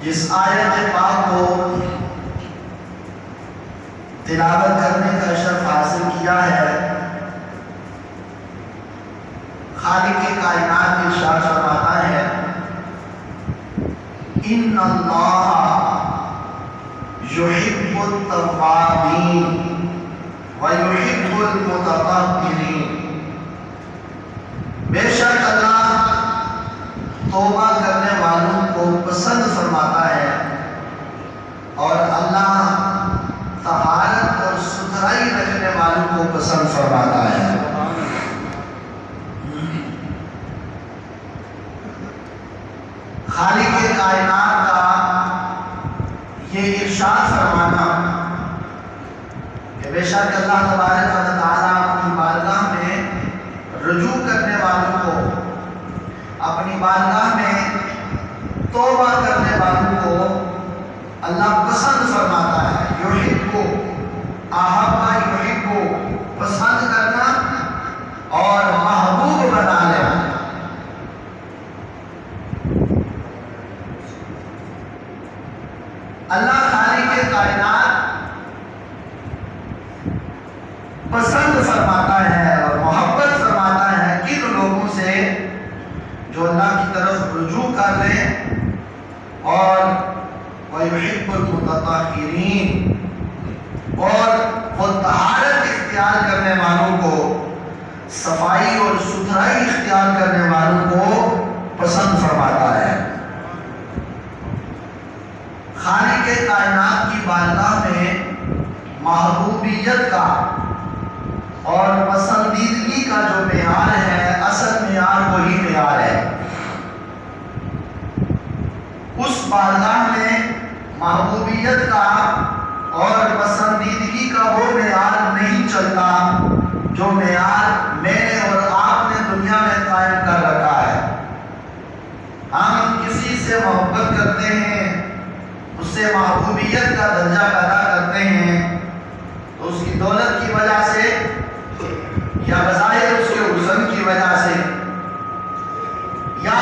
جس آیت پاک کو تلاوت کرنے کا شرف حاصل کیا ہے، خالق کائنات ارشاد فرماتا ہے ان اللہ یحب التوابین ویحب المتطہرین، بے شک اللہ توبہ کرنے والوں کو پسند فرماتا ہے اور اللہ طہارت اور ستھرائی رکھنے والوں کو پسند فرماتا ہے۔ خالق کائنات کا یہ ارشاد فرمانا کہ بے شک اللہ تبارک و تعالیٰ اپنی بارگاہ میں رجوع کرنے والوں کو، اپنی بارگاہ میں توبہ کرنے والوں کو اللہ پسند فرماتا ہے۔ یحبو، احبا یحبو، پسند کرنا اور محبوب بنا لینا۔ اللہ خالق کائنات پسند فرماتا ہے اور محبت فرماتا ہے کن لوگوں سے جو اللہ کی طرف رجوع کر لیں اور وَيُحِبُّ الْمُتَطَہِّرِينَ، اور وہ طہارت اختیار کرنے والوں کو، صفائی اور ستھرائی اختیار کرنے والوں کو پسند فرماتا ہے۔ خالق کائنات کی بارگاہ میں محبوبیت کا اور پسندیدگی کا جو معیار ہے، اصل معیار وہی معیار ہے۔ اس بارگاہ میں محبوبیت کا اور پسندیدگی کا وہ معیار نہیں چلتا جو معیار میں نے اور آپ نے دنیا میں قائم کر رکھا ہے۔ ہم کسی سے محبت کرتے ہیں، اس سے محبوبیت کا درجہ پیدا کرتے ہیں تو اس کی دولت کی وجہ سے یا بظاہر اس کے حسن کی وجہ سے یا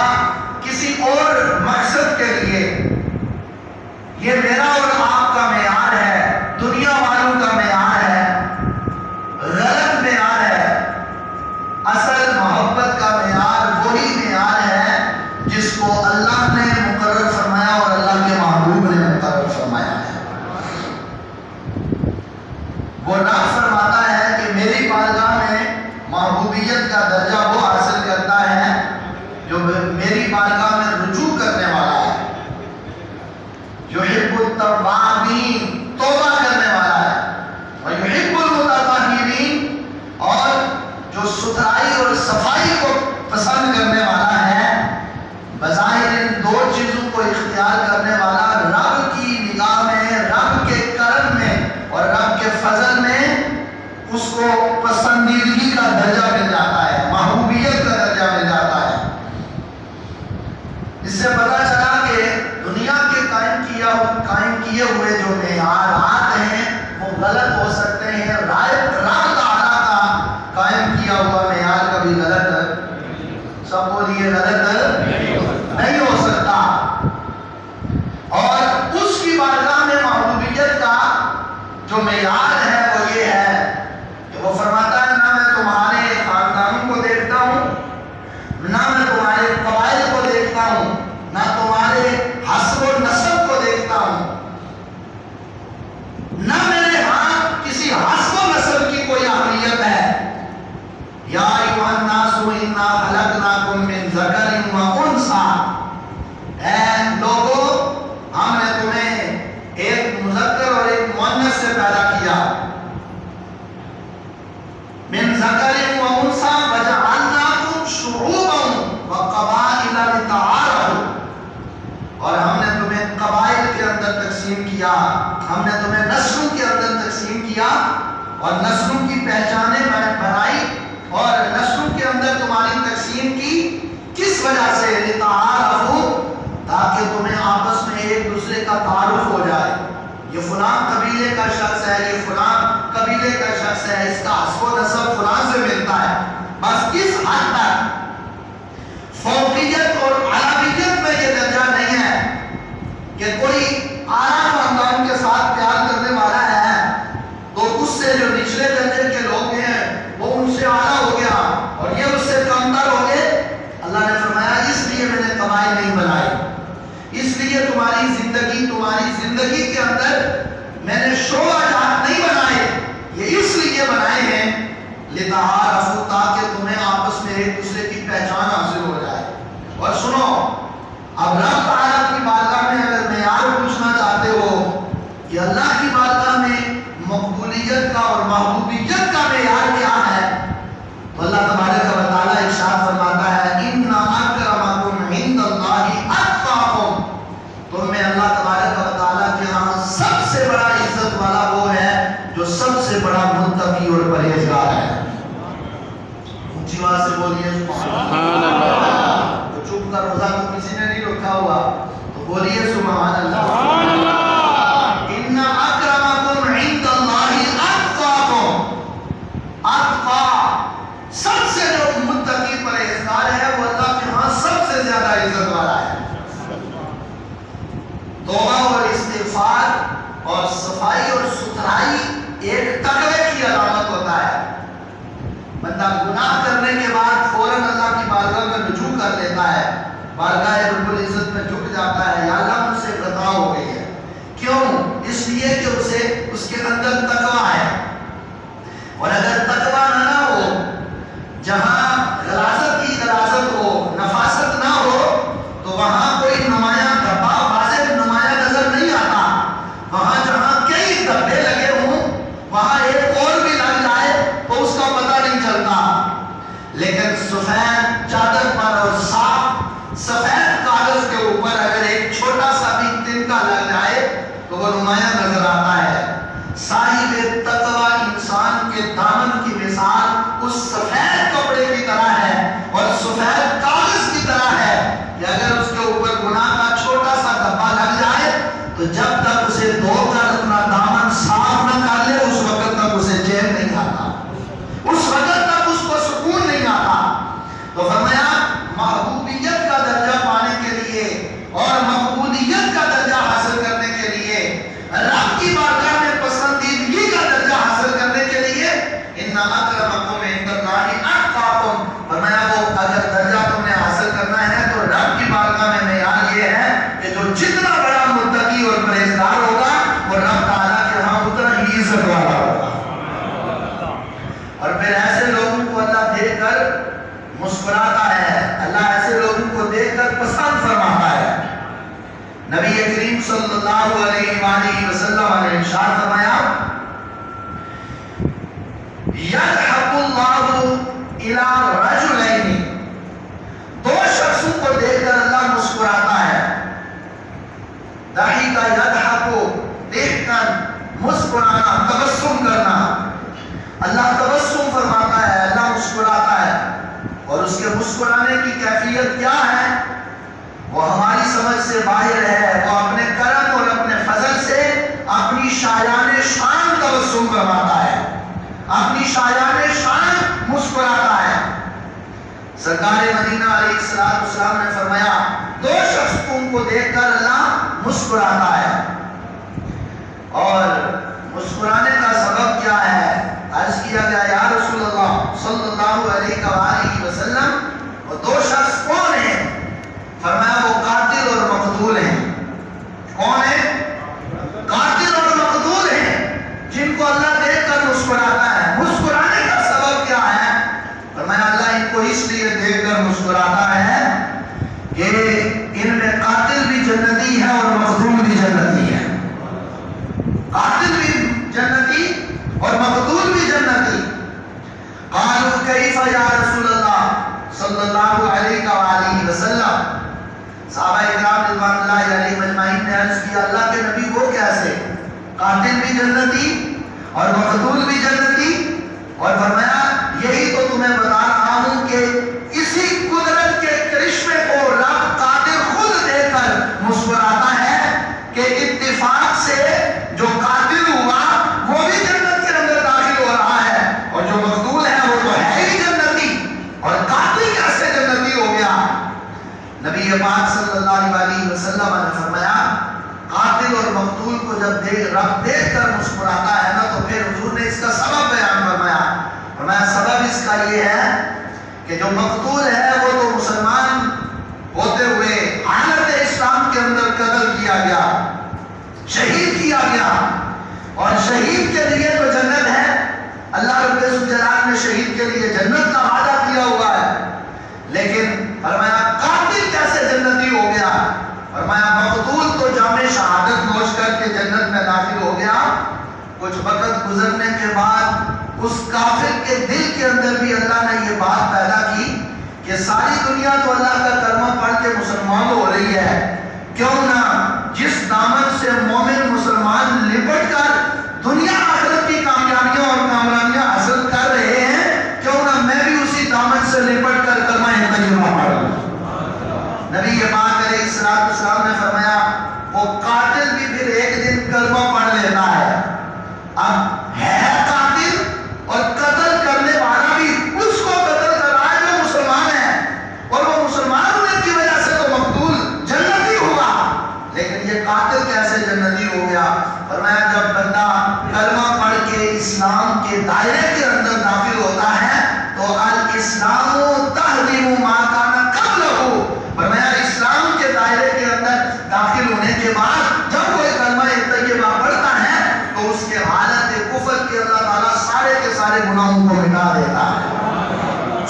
کسی اور مقصد کے لیے۔ یہ میرا اور آپ کا معیار ہے، دنیا والوں کا معیار ہے، غلط معیار ہے۔ اصل محبت کا معیار وہی معیار ہے جس کو اللہ نے مقرر فرمایا اور اللہ کے محبوب نے مقرر فرمایا ہے۔ وہ رب فرماتا ہے کہ میری بارگاہ میں محبوبیت کا درجہ وہ حاصل کرتا ہے جو میری بارگاہ میں رجوع کرنے والا ہے، یحب التوابین، توبہ کرنے والا ہے، ویحب المتطہرین، اور جو ستھرائی اور صفائی کو پسند کرنے والا ہے۔ بظاہر ان دو چیزوں کو اختیار کرنے والا رب کی نگاہ میں، رب کے کرم میں اور رب کے فضل میں اس کو پسندیدگی کا درجہ مل جاتا ہے، محبوبیت کا درجہ مل جاتا ہے۔ اس سے پتہ چلا کہ دنیا کے قائم کیے ہوئے جو معیارات ہیں وہ غلط ہو سکتے ہیں، رب تعالیٰ کا قائم کیا ہوا معیار کبھی غلط، سب بولیے غلط نہیں ہو سکتا۔ اور اس کی بارگاہ میں محبوبیت کا جو معیار ہے وہ یہ ہے کہ وہ فرماتا ہے نہ میں تمہارے خاندانوں کو دیکھتا ہوں، نہ میں تمہارے قبائل کو دیکھتا ہوں، نہ تمہارے حسب و نسب کو دیکھتا ہوں، نہ میرے ہاں کسی حسب و نسب کی کوئی اہمیت ہے۔ یا ایھا الناس انا خلقناکم من ذکر و انثی، اے لوگو ہم نے تمہیں ایک مذکر اور ایک مؤنث سے پیدا کیا، من ذکر و انثی وجعلناکم شعوبا وقبائل لتعارفوا، اور ہم نے تمہیں قبائل کے اندر تقسیم کیا، ہم نے تمہیں نسلوں کے اندر تقسیم کیا اور نسلوں کی پہچانیں بنائی، اور نسلوں کے اندر تمہاری تقسیم کی کس وجہ سے؟ لتعارفوا، تاکہ تمہیں آپس میں ایک دوسرے کا تعارف ہو جائے، یہ فلاں قبیلے کا شخص ہے، یہ فلاں قبیلے کا شخص ہے، اس کا حسب و نسب فلاں سے ملتا ہے۔ بس اس حد تک فوقیت اور علویت میں یہ درجہ نہیں ہے کہ کوئی اعلیٰ خاندان کے ساتھ پیار کرنے والا ہے تو اس سے جو نچلے درجے کے لوگ ہیں وہ ان سے اعلیٰ ہو گیا اور یہ اس سے کمتر ہو گئے. اللہ نے فرمایا اس لیے میں نے قبائل نہیں بنائے, اس لیے تمہاری زندگی کے اندر میں نے شعبہ جات نہیں بنائے, یہ اس لیے بنائے ہیں لتعارفوا, تاکہ تمہیں آپس میں ایک دوسرے کی پہچان حاصل ہو جائے. اور سنو, اب رب تعالیٰ کی بارگاہ میں اگر معیار پوچھنا چاہتے ہو کہ اللہ کی بارگاہ میں مقبولیت کا اور محبوبیت کا معیار کیا ہے, تو اللہ تبارک و تعالیٰ ارشاد فرماتا ہے ان اکرمکم عند اللہ اتقاکم, تم میں اللہ تبارک و تعالیٰ کے ہاں سب سے بڑا عزت والا وہ ہے جو سب سے بڑا متقی اور پرہیزگار ہے. اونچی آواز سے بولیے سبحان اللہ. تو چپ کا روزہ تو کسی نے نہیں رکھا ہوا, تو بولیے سبحان اللہ. ان اکرمکم عند اللہ اتقاکم, اتقا سب سے جو متقی پرہیزگار ہے وہ اللہ کے ہاں سب سے زیادہ عزت والا ہے. توبہ اور استغفار اور صفائی اور ستھرائی ایک تقوی کی علامت ہوتا ہے. بندہ گناہ کرنے کے بعد فوراً اللہ کی بارگاہ میں رجوع کر لیتا ہے, بارگاہ رب العزت میں جھک جاتا ہے, یا اللہ مجھ سے خطا ہو گئی ہے. کیوں؟ اس لیے کہ اسے اس کے اندر تقوی ہے. اور اگر تقوی نہ ہو, جہاں غلاظت کی غلاظت ہو, نفاست نہ ہو, تو وہاں کوئی نمایاں دھبا واضح نمایاں نظر نہیں آتا. وہاں جہاں کئی دھبے لگے ہوں وہاں ایک اور بھی لگ جائے تو اس کا پتہ نہیں چلتا. لیکن سفید چادر پر اور صاف سفید کاغذ کے اوپر اگر ایک چھوٹا سا بھی تنکا لگ جائے تو وہ نمایاں نظر آتا ہے. صاحب تقوی انسان کے دامن کی مثال اس سفید کپڑے کی طرح ہے اور سفید کاغذ کی طرح ہے کہ اگر اس کے اوپر گناہ کا چھوٹا سا دھبا لگ جائے تو جب تک اسے دھو کر اپنا دامن صاف نہ کر لے اس وقت تک اسے چین نہیں آتا, اس وقت تک اس کو سکون نہیں آتا. تو فرمایا محبوبیت کا درجہ پانے کے لیے اور مقبولیت کا درجہ حاصل کرنے کے لیے, رب کی بارگاہ میں پسندیدگی کا درجہ حاصل کرنے کے لیے ان اکرمکم عند اللہ اتقاکم, فرمایا وہ اگر درجہ تم نے حاصل کرنا ہے تو رب کی بارگاہ میں معیار یہ ہے کہ جو جتنا بڑا متقی اور پرہیزگار ہوگا وہ رب تعالیٰ کے ہاں اتنا ہی عزت والا ہوگا. اور پھر ایسے لوگوں کو اللہ دیکھ کر مسکراتا ہے, اللہ ایسے لوگوں کو دیکھ کر پسند فرماتا ہے. نبی کریم صلی اللہ علیہ وآلہ وسلم نے ارشاد فرمایا یضحک اللہ الی رجلین, دو شخصوں کو دیکھ کر اللہ مسکراتا ہے. ضحک یضحک, دیکھ کر مسکرانا, تبسم کرنا. اللہ تبسم فرماتا ہے, اللہ مسکراتا ہے. اور اس کے مسکرانے کی کیفیت کیا ہے وہ ہماری سمجھ سے باہر ہے. وہ اپنے کرم اور اپنے فضل سے اپنی شایان شان تبسم فرماتا ہے, اپنی شایان شان مسکراتا ہے. سرکار مدینہ علیہ السلام نے فرمایا دو شخصوں کو دیکھ کر اللہ مسکراتا ہے. اور مسکرانے کا سبب کیا ہے؟ عرض کیا گیا یا رسول اللہ صلی اللہ علیہ وآلہ وسلم وہ دو شخص کون ہیں؟ فرمایا وہ قاتل اور مقتول ہیں. کون ہیں؟ قاتل اور مقتول ہیں جن کو اللہ دیکھ کر مسکراتا ہے. مسکرانے کا سبب کیا ہے؟ فرمایا اللہ ان کو اس لیے دیکھ کر مسکراتا ہے کہ ان میں قاتل بھی جنتی ہے اور مقتول بھی جنتی ہے. قاتل بھی جنتی اور مقتول بھی جنتی. قالوا کیف یا رسول اللہ صلی اللہ علیہ وآلہ وسلم, صحابہ اکرام رضوان اللہ علیہ مجمعین نے عرض کیا اللہ کے نبی وہ کیسے, قاتل بھی جنتی اور مقتول بھی جنتی؟ اور فرمایا یہی تو تمہیں بتا رہا ہوں کہ اسی قدرت کے کرشمے کو رب قادر خود دے کر مسکراتا ہے کہ اتفاق سے جو قاتل ہوا وہ بھی جنت کے اندر داخل ہو رہا ہے اور جو مقتول ہے وہ تو ہے ہی جنتی, اور قاتل کیسے جنتی ہو گیا؟ نبی پاک صلی اللہ علیہ وسلم نے فرمایا قاتل اور مقتول کو جب دیکھ کر مسکراتا ہے نا تو پھر حضور نے اس کا سبب بیان فرمایا سبب اس کا یہ ہے کہ جو مقتول ہے وہ تو مسلمان ہوتے ہوئے حالت اسلام کے اندر قتل کیا گیا، شہید کیا گیا، اور شہید کے لیے تو جنت ہے، اللہ رب الجلال نے شہید کے لیے جنت کا وعدہ کیا ہوا ہے، لیکن فرمایا قاتل کیسے جنتی ہو گیا؟ فرمایا مقتول تو جام شہادت نوش کر کے جنت میں داخل ہو گیا، کچھ وقت گزرنے کے بعد اس کافر کے دل کے اندر بھی اللہ نے یہ بات پیدا کی کہ ساری دنیا تو اللہ کا کلمہ پڑھ کے مسلمان ہو رہی ہے، کیوں نہ جس دامن سے مومن مسلمان لپٹ کر دنیا آخرت کی کامیابیاں اور کامرانیاں حاصل کر رہے ہیں، کیوں نہ میں بھی اسی دامن سے لپٹ کر کلمہ طیبہ پڑھ لوں۔ نبی پاک علیہ السلام نے فرمایا وہ قاتل بھی پھر ایک دن کلمہ پڑھ لیتا ہے، اب ہے قاتل اور قتل کرنے والا بھی اس کو قتل کر رہا ہے جو مسلمان ہے، اور وہ مسلمان ہونے کی وجہ سے تو مقتول جنتی ہوا، لیکن یہ قاتل کیسے جنتی ہو گیا؟ فرمایا جب بندہ کلمہ پڑھ کے اسلام کے دائرے کے اندر داخل ہوتا ہے تو الاسلام تحریم ما کان قبلہ، فرمایا اسلام کے دائرے کے اندر داخل ہونے کے بعد جب کوئی کلمہ طیبہ پڑھتا ہے تو اس کے حالت کفر کے اللہ تعالیٰ سارے کے سارے گناہوں کو مٹا دیتا ہے،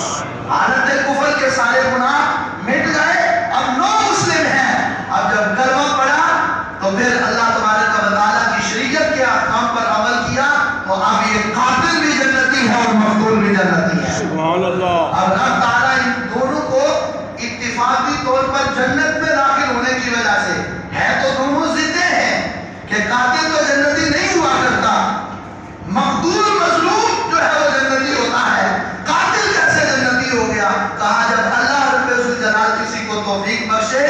حالت کفر کے سارے گناہ مٹ گئے، اب نو مسلم ہے، اب جب کلمہ پڑھا تو پھر اللہ تبارک و تعالیٰ کی شریعت کے احکام پر عمل کیا تو اب یہ قاتل بھی جنتی ہے اور مقتول بھی جنتی ہے، سبحان اللہ۔ اب اللہ تعالیٰ ان دونوں کو اتفاقی طور پر جنت میں داخل ہونے کی وجہ سے، ہے تو دونوں ضدیں ہیں کہ قاتل تو جنتی نہیں ہوا کرتا، مقتول مظلوم جو ہے وہ جنتی ہوتا ہے، قاتل کیسے جنتی ہو گیا؟ کہا جب اللہ رب الجلال کسی کو توفیق بخشے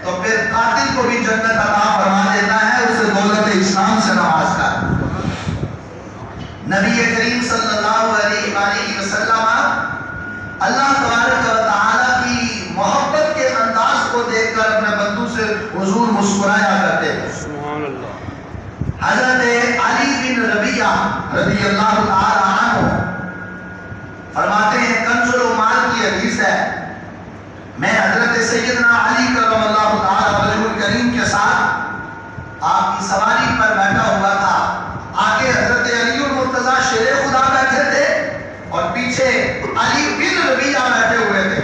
تو پھر قاتل کو بھی جنت عطا فرما دیتا ہے، اسے دولت اسلام سے نواز کر۔ نبی کریم صلی اللہ علیہ وآلہ وسلم اللہ تبارک و تعالیٰ کی محبت کے انداز کو دیکھ کر اپنے بندوں سے حضور مسکرایا کرتے تھے۔ سبحان اللہ۔ حضرت علی بن ربیعہ رضی اللہ تعالی عنہ فرماتے ہیں، کنز العمال کی حدیث ہے، میں حضرت سیدنا علی کرم اللہ تعالی وجہہ الکریم کے ساتھ آپ کی سواری پر بیٹھا ہوا تھا، آگے حضرت علی المرتضیٰ شیر خدا بیٹھے تھے اور پیچھے علی بن ربیعہ بیٹھے ہوئے تھے۔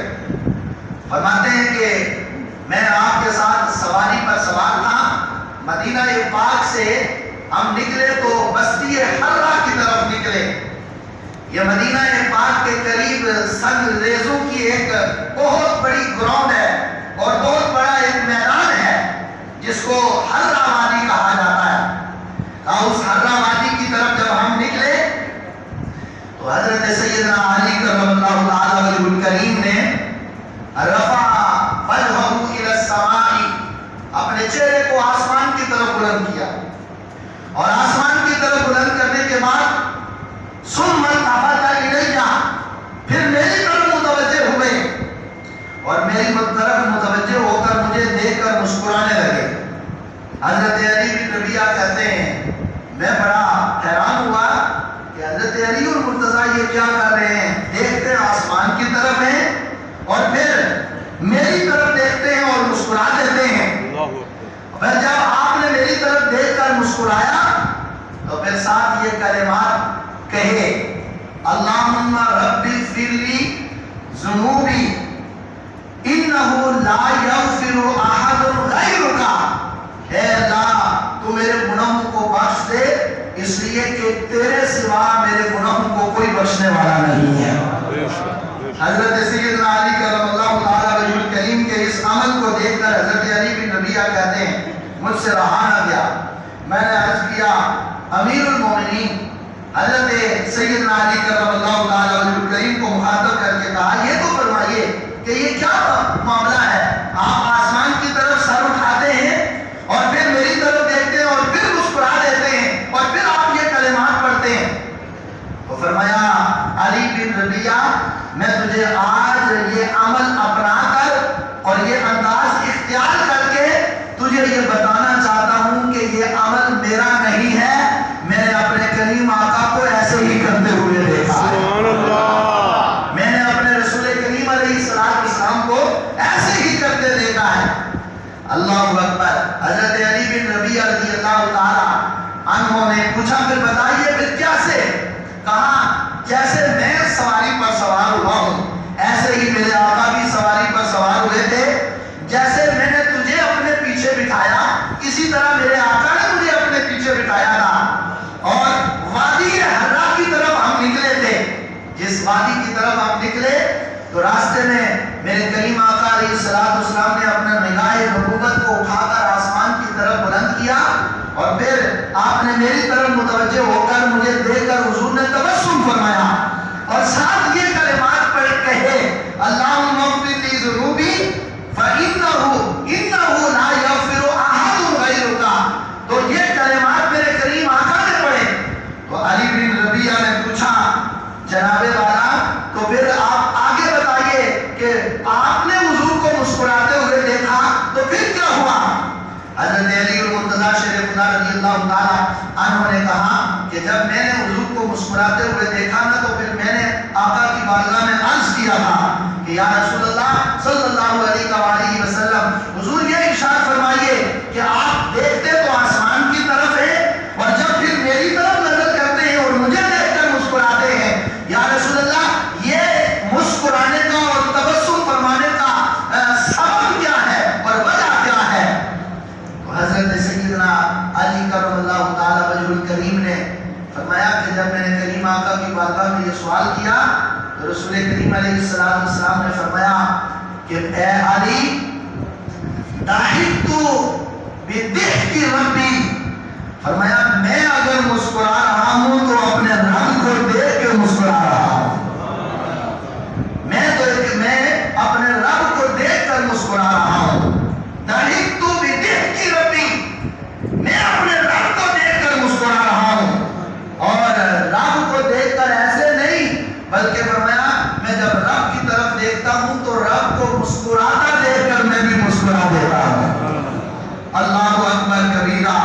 فرماتے ہیں کہ میں آپ کے ساتھ سواری پر سوار تھا، مدینہ پاک سے ہم نکلے تو بستی حرہ کی طرف نکلے، یہ مدینہ پاک کے قریب سنگ ریزوں کی ایک بہت بڑی گراؤنڈ ہے اور بہت بڑا ایک میدان ہے جس کو حرہ وادی کہا جاتا ہے۔ اس حرہ وادی کی طرف جب ہم نکلے تو حضرت سیدنا علی کرم اللہ تعالی وجہہ الکریم نے رفع وجہہ الی السماء، اپنے چہرے کو آسمان کی طرف بلند کیا، اور آسمان کی طرف بلند کرنے کے بعد ثم التفت الیہ، پھر میری طرف متوجہ ہوئے اور میری طرف متوجہ ہو کر مجھے دیکھ کر مسکرانے لگے۔ حضرت علی بن ربیعہ کہتے ہیں میں بڑا حیران ہوا کہ حضرت علی المرتضیٰ یہ کیا کر رہے ہیں، دیکھتے ہیں آسمان کی طرف ہیں اور پھر میری طرف دیکھتے ہیں اور مسکرا دیتے ہیں۔ پھر جب آپ نے میری طرف دیکھ کر مسکرایا تو پھر ساتھ یہ کلمات کہے، اللہم رب اغفر لی ذنوبی انہ لا یغفر احد غیرک، اے اللہ تو میرے گناہوں کو بخش دے اس لیے کہ تیرے سوا میرے گناہوں کو کوئی بخشنے والا نہیں ہے۔ حضرت سیدنا علی کرم اللہ تعالی وجہہ الکریم کے اس عمل کو دیکھ کر حضرت علی بن ربیعہ کہتے ہیں مجھ سے رہا نہ گیا، میں نے عرض کیا امیر المومنین حضرت سیدنا علی کرم اللہ تعالی وجہہ الکریم کو مخاطب کر کے کہا یہ تو فرمائیے کہ یہ کیا معاملہ ہے، آپ آسمان کی طرف سر اٹھاتے ہیں اور پھر میری طرف دیکھتے ہیں اور پھر مسکرا دیتے ہیں اور پھر آپ یہ کلمات پڑھتے ہیں؟ تو فرمایا علی بن ربیعہ میں تجھے آج اللہ اکبر. حضرت علی بن ربیعہ رضی اللہ تعالی عنہ نے پوچھا پھر بتائیے پھر کیسے؟ کہا جیسے میں سواری پر سوار ہوا ہوں ایسے ہی میرے آقا بھی سواری پر سوار ہوئے تھے. جیسے میں نے تجھے اپنے پیچھے بٹھایا اسی طرح میرے آقا نے مجھے اپنے پیچھے بٹھایا تھا اور وادی حرا کی طرف ہم نکلے تھے. جس وادی کی طرف ہم نکلے تو راستے میں میرے کریم آقا علیہ السلام نے اپنا نگاہ نبوت کو اٹھا کر آسمان کی طرف بلند کیا اور پھر آپ نے میری طرف متوجہ ہو کر مجھے دیکھ کر حضور نے تبسم فرمایا اور ساتھ یہ کلمات پڑھ کہے اللہم اغفر لی ذنوبی فإنہ لا یغفر احد غیرک. تو یہ کلمات میرے کریم آقا نے پڑھے. تو علی بن ربیعہ نے پوچھا جناب والا تو پھر آپ آگے بتائیے کہ آپ نے حضور کو مسکراتے ہوئے دیکھا تو پھر کیا ہوا؟ حضرت علی المرتضیٰ شیر خدا رضی اللہ تعالی عنہ نے کہا کہ جب میں نے حضور کو مسکراتے ہوئے دیکھا نا تو پھر میں نے آقا کی بارگاہ میں عرض کیا تھا کہ یا رسول اللہ صلی اللہ علیہ وآلہ وسلم حضور یہ ارشاد فرمائیے کہ آپ دیکھتے تو آسمان کی طرف ہیں اور جب پھر میری طرف نظر کرتے ہیں اور مجھے دیکھ کر مسکراتے ہیں. یا رسول اللہ یہ مسکرانے کا اور تبسم فرمانے کا سبب کیا ہے اور وجہ کیا ہے؟ تو حضرت سیدنا علی کرم اللہ تعالی وجہ الکریم نے فرمایا کہ جب میں نے کریم آقا کی بارگاہ میں یہ سوال کیا تو رسول کریم علیہ السلام نے فرمایا کہ اے علی ضحکت بضحک ربی. فرمایا میں اگر مسکرا رہا ہوں تو اپنے رب کو دیکھ کے مسکرا رہا ہوں. میں اپنے رب کو دیکھ کر مسکرا رہا ہوں. ضحکت بضحک ربی میں اپنے رب کو دیکھ کر مسکرا رہا ہوں اور رب کو دیکھ کر ایسے نہیں بلکہ فرمایا میں جب رب کی طرف دیکھتا ہوں تو رب کو مسکراتا دیکھ کر میں بھی مسکرا دیتا ہوں. اللہ اکبر کبیرہ.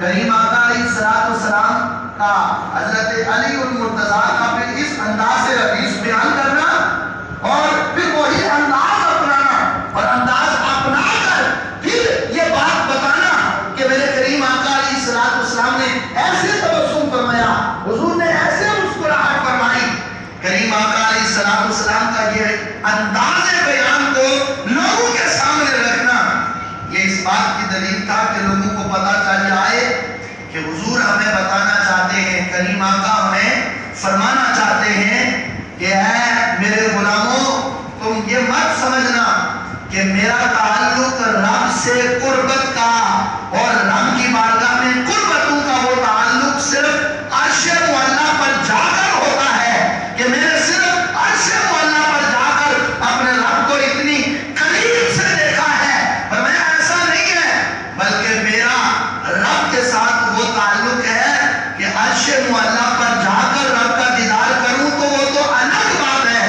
کریم آقا علیہ السلام کا حضرت علی المرتضیٰ کا پھر اس انداز سے حدیث بیان کرنا اور پھر وہی انداز اپنانا اور انداز اپنا کر پھر یہ بات بتانا کہ میرے کریم آقا علیہ السلام نے ایسے تبسم فرمایا حضور نے ایسے مسکراہٹ فرمائی. کریم آقا علیہ السلام کا یہ انداز بیان کو لوگوں کے سامنے رکھنا یہ اس بات کی دلیل تھا کہ لوگوں کو پتہ چل جائے کہ حضور ہمیں بتانا چاہتے ہیں کریم آقا ہمیں فرمانا چاہتے ہیں کہ اے میرے غلاموں تم یہ مت سمجھنا کہ میرا تعلق رب سے قربت کا اور رب کی بارگاہ میں قربتوں کا وہ تعلق صرف عرش معلیٰ پر جا کر ہوتا ہے کہ میں نے صرف عرش معلیٰ پر جا کر اپنے رب کو اتنی قریب سے دیکھا ہے. پر میں ایسا نہیں ہے بلکہ میرا رب کے ساتھ وہ تعلق ہے کہ عرش معلیٰ پر جا کر رب کا دیدار کروں تو وہ تو الگ بات ہے.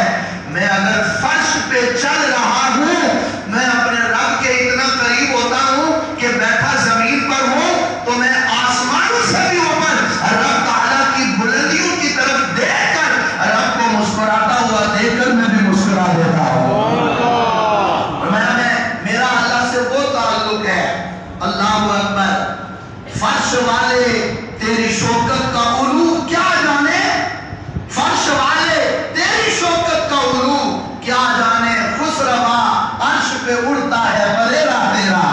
میں اگر فرش پہ چل رہا ہوں میں اپنے رب کے اتنا قریب ہوتا ہوں کہ بیٹھا زمین پر ہوں تو میں آسمانوں سے بھی اوپر رب تعالیٰ کی بلندیوں کی طرف دیکھ کر رب کو مسکراتا ہوا دیکھ کر میں بھی مسکرا دیتا ہوں. میرا اللہ سے وہ تعلق ہے. اللہ اکبر. فرش والے تیری شوکت کا علو کیا جانے فرش والے تیری شوکت کا علو کیا جانے خسروا عرش پہ اڑتا ہے بریرا تیرا.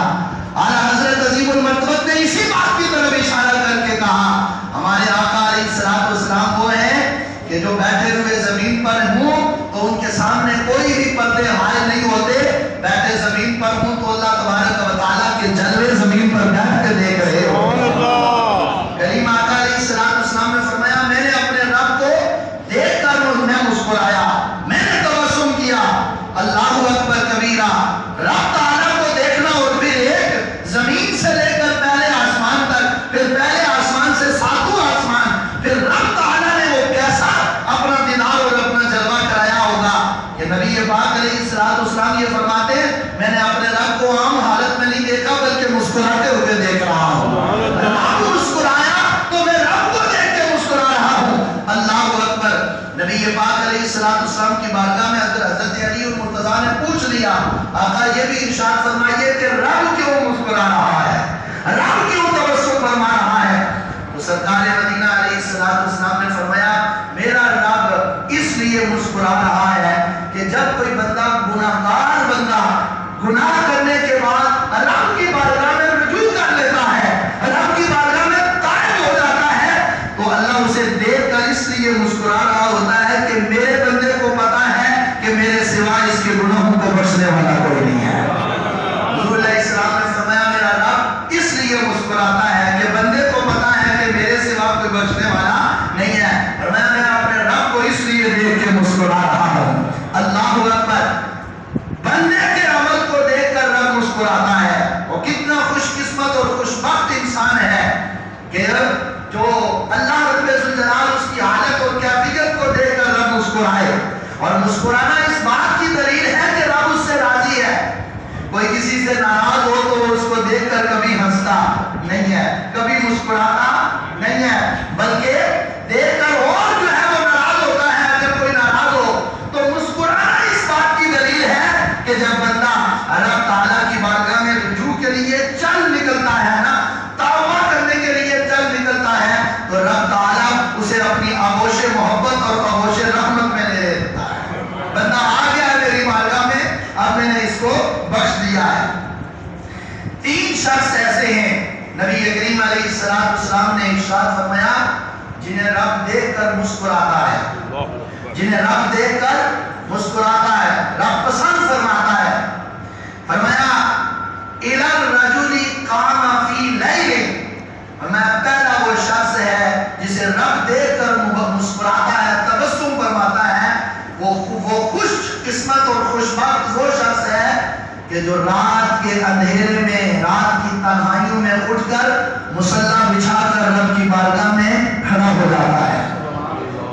اعلیٰ حضرت عظیم المرتبت نے اسی بات کی طرف اشارہ کر کے کہا ہمارے آقا علیہ السلام وہ ہیں کہ جو بیٹھے ہوئے زمین پر ہوں تو ان کے سامنے کوئی بھی پردے حائل نہیں ہوتے. بیٹھے زمین پر ہوں تو اللہ تبارک و تعالیٰ کے جلوے زمین پر بیٹھ کے دیکھ رہے ہو. کریم آقا علیہ السلام نے فرمایا میں نے اپنے رب کو دیکھ کر میں مسکرایا میں نے تبسم کیا. اللہ اکبر کبیرہ. رب تعالیٰ کو دیکھنا اور پھر ایک زمین سے لے کر پہلے آسمان تک پھر پہلے آسمان سے ساتواں آسمان پھر رب تعالیٰ نے وہ کیسا اپنا دیدار اور اپنا جلوہ کرایا ہوگا کہ نبی پاک علیہ السلام یہ فرماتے ہیں میں نے اپنے رب کو لہذا یہ بھی ارشاد فرمائیے کہ رب کیوں مسکرا رہا ہے، رب کیوں تبسم فرما رہا ہے؟ تو سرکار مدینہ علیہ السلام نے فرمایا میرا رب اس لیے مسکرا رہا ہے کہ جب کوئی بندہ گناہگار بندہ گناہ کرنے کے بعد رب کی بارگاہ میں رجوع کر لیتا ہے، رب کی بارگاہ میں تائب ہو جاتا ہے، تو اللہ اسے دیکھ کر اس لیے مسکرا رہا ہوتا ہے کہ میرے بندے کو پتا ہے کہ میرے سوا اس کے گناہوں کو بخشنے والا کوئی نہیں ہے۔ حضور علیہ السلام نے فرمایا میرا رب اس لیے مسکراتا ہے کہ بندے کو پتا ہے کہ میرے سوا کوئی بخشنے والا نہیں ہے، اور میں اپنے رب کو اس لیے دیکھ کے مسکرا رہا ہوں۔ اللہ اکبر، بندے کے عمل کو دیکھ کر رب مسکراتا ہے۔ وہ کتنا خوش قسمت اور خوش بخت انسان ہے کہ جو اللہ رب الجلال اس کی حالت اور کیفیت کو دیکھ کر رب مسکرائے، اور مسکرانا اس بات کی دلیل ہے کہ رب اس سے راضی ہے۔ کوئی کسی سے ناراض ہو تو وہ اس کو دیکھ کر کبھی ہنستا نہیں ہے، کبھی مسکراتا نہیں ہے، بلکہ دیکھ کر اور جو ہے وہ ناراض ہوتا ہے۔ اگر کوئی ناراض ہو تو مسکرانا اس بات کی دلیل ہے کہ جب بندہ رب تعالیٰ کی بارگاہ میں رجوع کے لیے چل نکلتا ہے نا، توبہ کرنے کے لیے چل نکلتا ہے، تو رب تعالیٰ اسے اپنی آغوش محبت اور آغوش رحمت میں لے لیتا ہے۔ بندہ آ گیا ہے میری بارگاہ میں، اب میں نے اس کو بخش دیا ہے۔ تین شخص ایسے ہیں نبی کریم علیہ السلام نے ارشاد فرمایا جنہیں رب دیکھ کر مسکراتا ہے، جنہیں رب دیکھ کر مسکراتا ہے، رب پسند فرماتا ہے۔ فرمایا اِلَى الرَّجُلِ قَامَ فِي لَيْلٍ، فرمایا پہلا وہ شخص ہے جسے رب دیکھ کر مسکراتا ہے، تبسم فرماتا ہے، وہ خوش قسمت اور خوش بخت وہ شخص ہے کہ جو رات کے اندھیرے میں، رات کی تنہائیوں میں اٹھ کر مصلی بچھا کر رب کی بارگاہ میں کھڑا ہو جاتا ہے،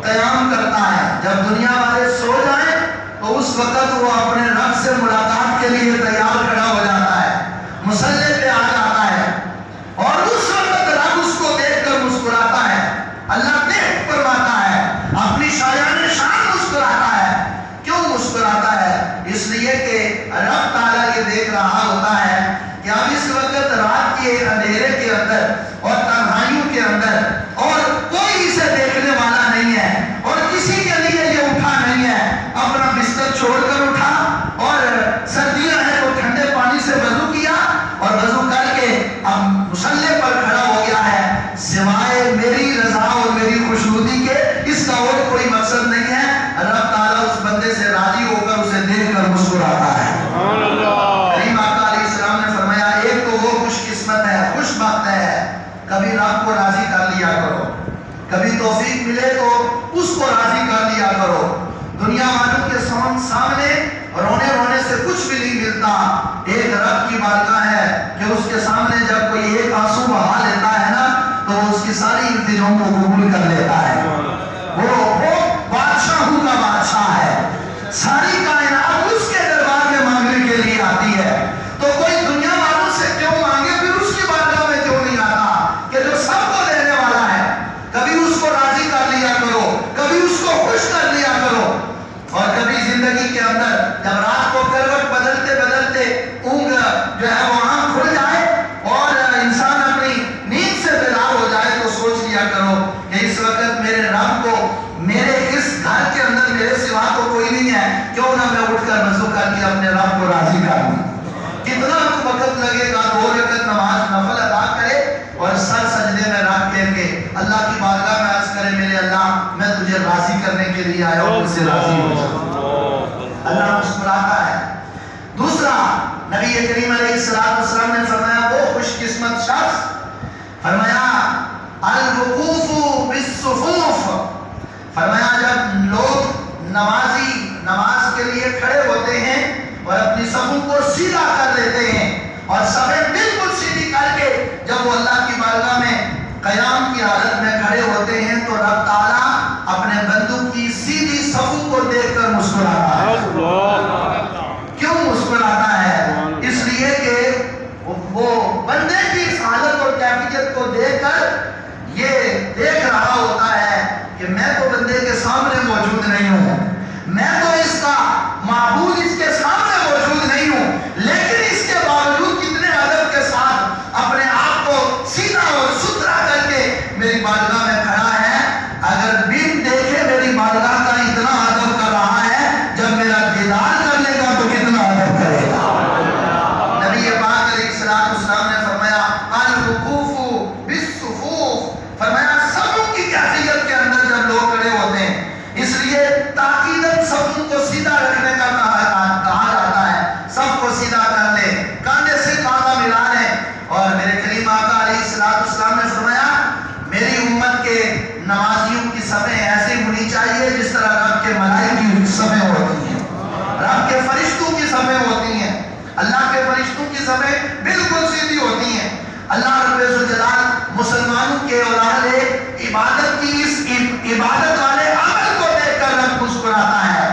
قیام کرتا ہے۔ جب دنیا والے سو جائیں تو اس وقت وہ اپنے رب سے ملاقات کے لیے تیار کھڑا ہو جاتا ہے، مصلی پہ آ جاتا ہے، اور اس وقت رب اس کو دیکھ کر مسکراتا ہے۔ اللہ دیکھ فرماتا ہے، اپنی شایان شان مسکراتا ہے۔ کیوں مسکراتا ہے؟ اس لیے کہ رب تعالیٰ یہ دیکھ رہا ہوتا ہے کہ اب اس وقت رات کے اندھیرے کے اندر اور تنہائیوں کے اندر اور کوئی اسے دیکھنے والا نہیں ہے، اور کسی کے لیے یہ اٹھا نہیں ہے، اپنا بستر چھوڑ کر اٹھا، اور سردیاں ہیں تو ٹھنڈے پانی سے وضو کیا، اور وضو کر کے اب مصلی پر کھڑا ہو گیا ہے، سوائے میری رضا اور میری خوشنودی کے اس کا اور کوئی مقصد نہیں ہے۔ رب تعالیٰ اس بندے سے راضی ہو کر اسے دیکھ کر مسکراتا ہے۔ کریم آقا علیہ السلام نے فرمایا ایک تو وہ خوش قسمت ہے، خوش بخت ہے، کبھی رب کو راضی کر لیا کرو، کبھی توفیق ملے تو اس کو راضی کر لیا کرو۔ دنیا والوں کے سامنے رونے سے کچھ بھی نہیں ملتا، ایک رب کی بارگاہ ہے کہ اس کے سامنے جب کوئی ایک آنسو بہا لیتا ہے نا تو اس کی ساری التجاؤں کو قبول کر لیتا ہے۔ وہ بادشاہوں کا بادشاہ ہے، ساری کائنات اس کے دربار میں مانگنے کے لیے آتی ہے، تو کوئی دنیا والوں سے کیوں مانگے، پھر اس کی بارگاہ میں کیوں نہیں آتا کہ جو سب کو دینے والا ہے؟ کبھی اس کو راضی کر لیا کرو، کبھی اس کو خوش کر لیا کرو، اور کبھی زندگی کے اندر جب رات کو کروٹ بدلتے بدلتے اونگ جو ہے وہ آنکھ کھل جائے اور انسان اپنی نیند سے بیدار ہو جائے تو سوچ لیا کرو کہ اس وقت میرے رب کو میرے اس گھر کے اندر میرے سوا تو کوئی نہیں ہے، کیوں نہ میں اٹھ کر وضو کر کے اپنے رب کو راضی کر دوں۔ کتنا وقت لگے گا، 2 رکعت نماز نفل ادا کرے اور سر سجدے میں رکھ کے اللہ کی بارگاہ میں عرض کرے میرے اللہ میں تجھے راضی کرنے کے لیے آیا ہوں، مجھ سے راضی ہو جا۔ اللہ مسکراتا ہے۔ دوسرا نبی کریم علیہ السلام نے فرمایا وہ خوش قسمت شخص، فرمایا الوقوف بالصفوف، فرمایا جب لوگ نماز کے لیے کھڑے ہوتے ہیں اور اپنی صفوں کو سیدھا کر لیتے ہیں اور صفیں بالکل سیدھی کر کے جب وہ اللہ کی بارگاہ میں قیام کی حالت میں کھڑے ہوتے ہیں تو رب تعالیٰ اپنے بندوں کی سیدھی صفوں کو دیکھ کر مسکراتا ہے۔ کیوں مسکراتا ہے؟ اس لیے کہ وہ بندے کی اس حالت اور کیفیت کو دیکھ کر یہ دیکھ رہا ہوتا ہے کہ میں تو بندے کے سامنے موجود نہیں ہوں، میں تو اس کا معبود اس کے سامنے موجود نہیں ہوں، ان کی زبیں بالکل سیدھی ہوتی ہیں. اللہ رب الجلال مسلمانوں کے اور اہل عبادت کی اس عبادت والے عمل کو دیکھ کر رب مسکراتا ہے.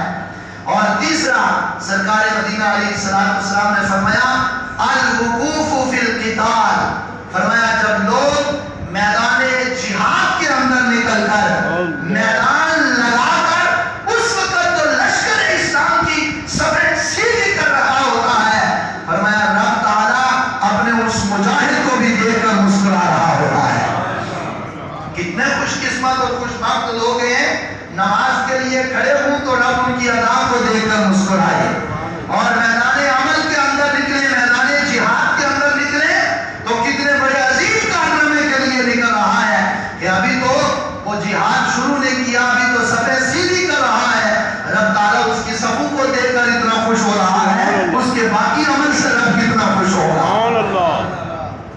اور تیسرا سرکار مدینہ علیہ السلام نے فرمایا الوقوف فی القتال. فرمایا جب لوگ میدان جہاد کے اندر نکل کر میدان لگا کر اس وقت جو لشکر اسلام کی صفیں سیدھی کر رہا ہوتا ہے، فرمایا رب تعالیٰ اپنے اس مجاہد کو بھی دیکھ کر مسکرا رہا ہوتا ہے. کتنے خوش قسمت اور خوش بخت لوگ ہیں نماز کے لیے کھڑے ہوں تو رب ان کی ادا کو دیکھ کر مسکرائے، اور میدان عمل کے اندر نکلے، میدان جہاد کے اندر نکلے تو کتنے بڑے عظیم کارنامے کے لیے نکل رہا ہے کہ ابھی تو وہ جہاد شروع نہیں کیا، ابھی تو صفیں سیدھی کر رہا ہے. رب تعالیٰ اس کی صفوں کو دیکھ کر اتنا خوش ہو رہا ہے، اس کے باقی عمل سے رب کتنا خوش ہو رہا ہے.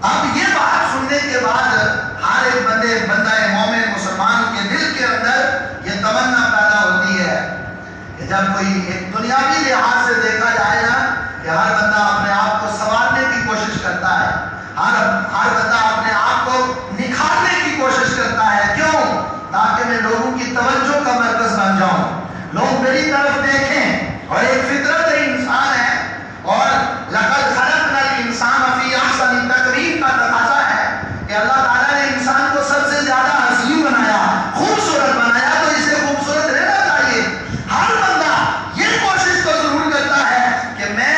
اب یہ بات سننے کے بعد ہر ایک بندہ مومن مسلمان کے دل کے اندر یہ تمنا پیدا ہوتی ہے کہ جب کوئی ایک دنیاوی لحاظ سے دیکھا جائے نا کہ ہر بندہ اپنے آپ کو سنوارنے کی کوشش کرتا ہے، ہر بندہ اپنے آپ کو نکھارنے کی کوشش کرتا ہے. کیوں؟ تاکہ میں لوگوں کی توجہ کا مرکز بن جاؤں، لوگ میری طرف دیکھیں. اور ایک فطرت انسان ہے، اور لقد خلقنا الانسان فی احسن تقویم کا تقاضا ہے کہ اللہ تعالیٰ نے انسان کو سب سے زیادہ حسین بنایا، خوبصورت بنایا، تو اسے خوبصورت رہنا چاہیے. ہر بندہ یہ کوشش تو ضرور کرتا ہے کہ میں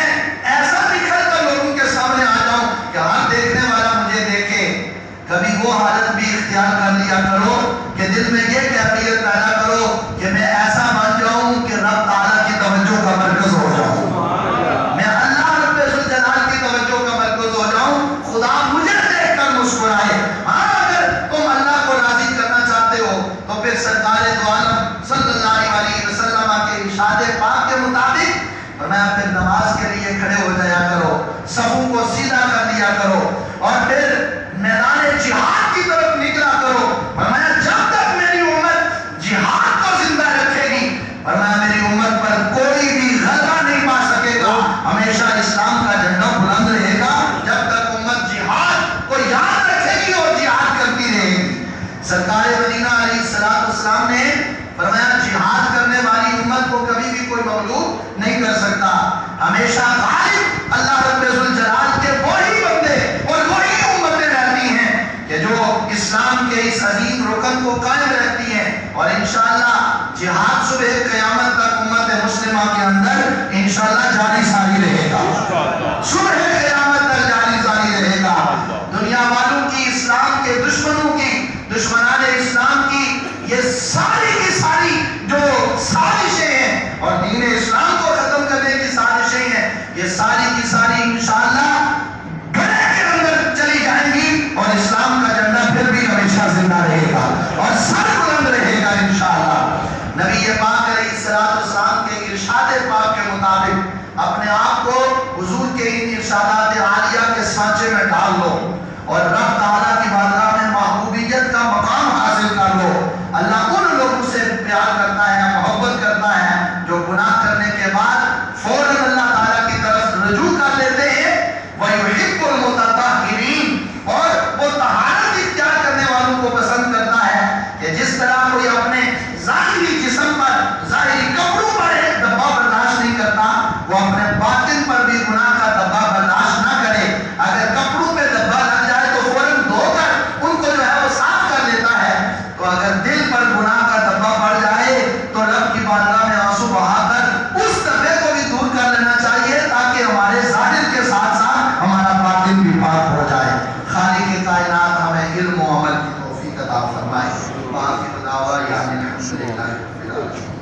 ایسا نکھر کر لوگوں کے سامنے آ جاؤں کہ ہر دیکھنے والا مجھے دیکھے. کبھی وہ حالت بھی اختیار کر لیا کرو کہ دل میں یہ کیفیت پیدا کرو کہ میں ایسا بن جاؤں کہ رب تعالیٰ کی توجہ کا مرکز ہو جاؤں، میں اللہ رب الجلال کی توجہ کا مرکز ہو جاؤں، خدا مجھے دیکھ کر مسکرائے. ہاں اگر تم اللہ کو راضی کرنا چاہتے ہو تو پھر سرکار دو عالم صلی اللہ علیہ وسلم کے ارشاد پاک کے مطابق فرمایا پھر نماز کے لیے کھڑے ہو جایا کرو، صفوں کو سیدھا کر لیا کرو، اور پھر میدان جہاد کی طرف نکلا کرو. فرمایا جب تک میری امت جہاد کو زندہ رکھے گی، فرمایا میری امت پر کوئی بھی غلبہ نہیں پا سکے گا، ہمیشہ اسلام کا جھنڈا بلند رہے گا جب تک امت جہاد کو یاد رکھے گی اور جہاد کرتی رہے گی. سرکار مدینہ علیہ السلام نے فرمایا جہاد کرنے والی امت کو کبھی بھی کوئی مغلوب نہیں کر سکتا. ہمیشہ غالب اللہ رب الجلال کے وہی بندے اور وہی امتیں رہتی ہیں کہ جو اسلام کے اس عظیم رکن کو قائم رکھتی ہیں. اور انشاءاللہ جہاد صبح قیامت تک امت مسلمہ کے اندر انشاءاللہ جاری ساری رہے گا، صبح قیامت تک جاری ساری رہے گا. دنیا والوں کی، اسلام کے دشمنوں کی، دشمنان اسلام کی یہ ساری کی ساری جو سازشیں ہیں اور دین اسلام کو ختم کرنے کی سازشیں ہیں، یہ ساری کی ساری انشاءاللہ گھڑے کے اندر چلی جائیں گی، اور اسلام کا جھنڈا پھر بھی ہمیشہ زندہ رہے گا اور سر بلند رہے گا انشاءاللہ. نبی پاک علیہ السلام کے ارشاد پاک کے مطابق اپنے آپ کو حضور کے ان ارشادات عالیہ کے سانچے میں ڈال لو اور رب تعالیٰ کی بارگاہ میں محبوبیت کا مقام حاصل کر لو. اللہ ان لوگوں سے پیار کرتا ہے، محبت کرتا ہے جو گناہ کرنے کے بعد فوراً اللہ تعالیٰ کی طرف رجوع کر لیتے ہیں. وَيُحِبُّ الْمُتَطَہِّرِينَ، اور وہ طہارت اختیار کرنے والوں کو پسند کرتا ہے کہ جس طرح کوئی اپنے ظاہری جسم پر، ظاہری کپڑوں پر ایک دبا برداشت نہیں کرتا، وہ اپنے باطن پر بھی گناہ کا دبا برداشت نہ کرے. اگر کپڑوں پہ دبا لگ جائے تو فوراً دھو کر ان کو جو ہے وہ صاف کر لیتا ہے. تو اگر دل پر گناہ کا دبا پڑ جائے تو رب کی بارگاہ میں آنسو بہا کر اس دبے کو بھی دور کر لینا چاہیے تاکہ ہمارے ظاہر کے ساتھ ساتھ ہمارا باطن بھی پاک ہو جائے. خالق کائنات ہمیں علم و عمل کی توفیق عطا فرمائے.